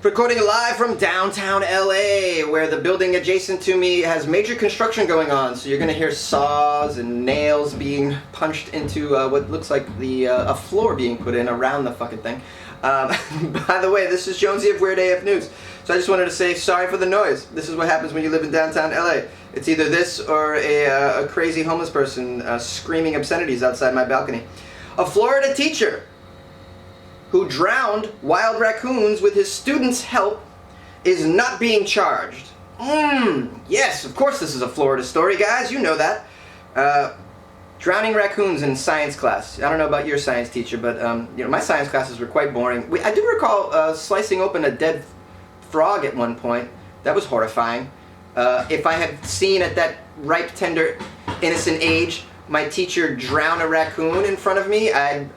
Recording live from downtown LA, where the building adjacent to me has major construction going on. So you're going to hear saws and nails being punched into what looks like a floor being put in around the fucking thing. By the way, this is Jonesy of Weird AF News. So I just wanted to say sorry for the noise. This is what happens when you live in downtown LA. It's either this or a crazy homeless person screaming obscenities outside my balcony. A Florida teacher who drowned wild raccoons with his students' help is not being charged. Yes, of course this is a Florida story, guys. You know that. Drowning raccoons in science class. I don't know about your science teacher, but my science classes were quite boring. I do recall slicing open a dead frog at one point. That was horrifying. If I had seen at that ripe, tender, innocent age my teacher drown a raccoon in front of me, I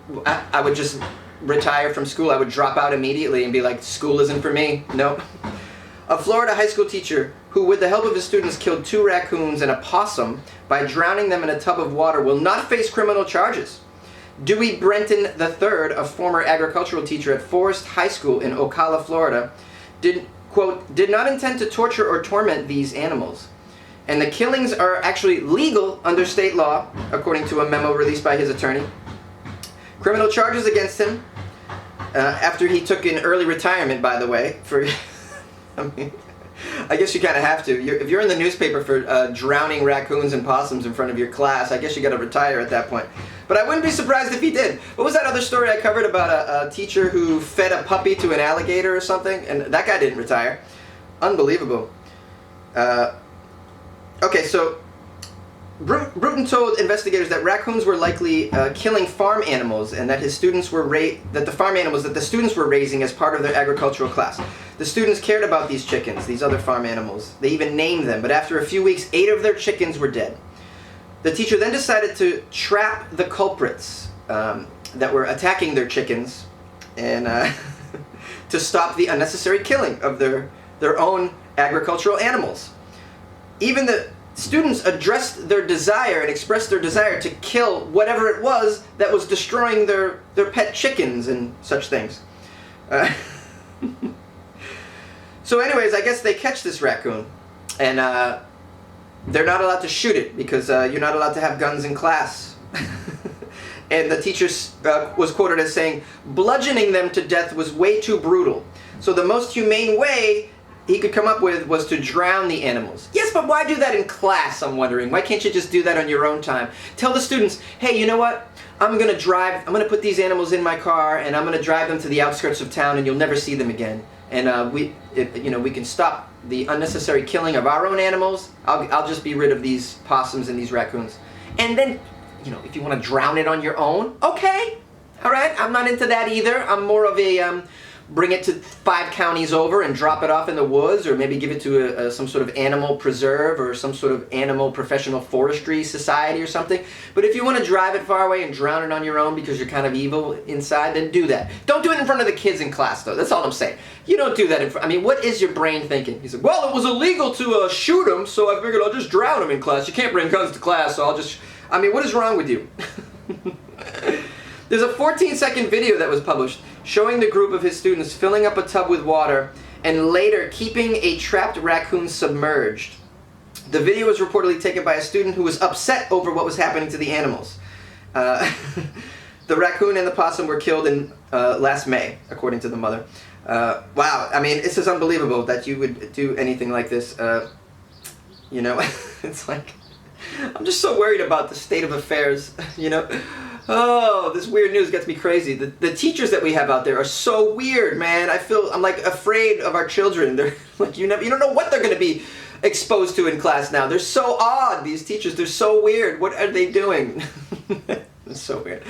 would just retire from school. I would drop out immediately and be like, school isn't for me. Nope. A Florida high school teacher who, with the help of his students, killed 2 raccoons and a possum by drowning them in a tub of water will not face criminal charges. Dewey Brenton III, a former agricultural teacher at Forest High School in Ocala, Florida, did not intend to torture or torment these animals. And the killings are actually legal under state law, according to a memo released by his attorney. Criminal charges against him after he took an early retirement, by the way. I guess you kind of have to. If you're in the newspaper for drowning raccoons and possums in front of your class, I guess you got to retire at that point. But I wouldn't be surprised if he did. What was that other story I covered about a teacher who fed a puppy to an alligator or something? And that guy didn't retire. Unbelievable. Okay, so Bruton told investigators that raccoons were likely killing farm animals, and that his students were the farm animals that the students were raising as part of their agricultural class. The students cared about these chickens, these other farm animals. They even named them, but after a few weeks, 8 of their chickens were dead. The teacher then decided to trap the culprits that were attacking their chickens, and to stop the unnecessary killing of their own agricultural animals. Even the students addressed their desire and expressed their desire to kill whatever it was that was destroying their pet chickens and such things. So anyways, I guess they catch this raccoon, and they're not allowed to shoot it because you're not allowed to have guns in class. And the teacher was quoted as saying, bludgeoning them to death was way too brutal. So the most humane way he could come up with was to drown the animals. Yes, but why do that in class, I'm wondering? Why can't you just do that on your own time? Tell the students, hey, you know what? I'm going to put these animals in my car, and I'm going to drive them to the outskirts of town, and you'll never see them again. And we can stop the unnecessary killing of our own animals. I'll just be rid of these possums and these raccoons. And then, if you want to drown it on your own, okay. All right, I'm not into that either. I'm more of a bring it to 5 counties over and drop it off in the woods, or maybe give it to some sort of animal preserve or some sort of animal professional forestry society or something. But if you want to drive it far away and drown it on your own because you're kind of evil inside, then do that. Don't do it in front of the kids in class, though. That's all I'm saying. You don't do that in front. I mean, what is your brain thinking? He said, well, it was illegal to shoot them, so I figured I'll just drown them in class. You can't bring guns to class, so I'll just... I mean, what is wrong with you? There's a 14-second video that was published showing the group of his students filling up a tub with water and later keeping a trapped raccoon submerged. The video was reportedly taken by a student who was upset over what was happening to the animals. The raccoon and the possum were killed in last May, according to the mother. Wow, I mean, this is unbelievable that you would do anything like this. It's like, I'm just so worried about the state of affairs, Oh, this weird news gets me crazy. The teachers that we have out there are so weird, man. I'm like afraid of our children. They're like, you don't know what they're going to be exposed to in class now. They're so odd, these teachers. They're so weird. What are they doing? It's so weird.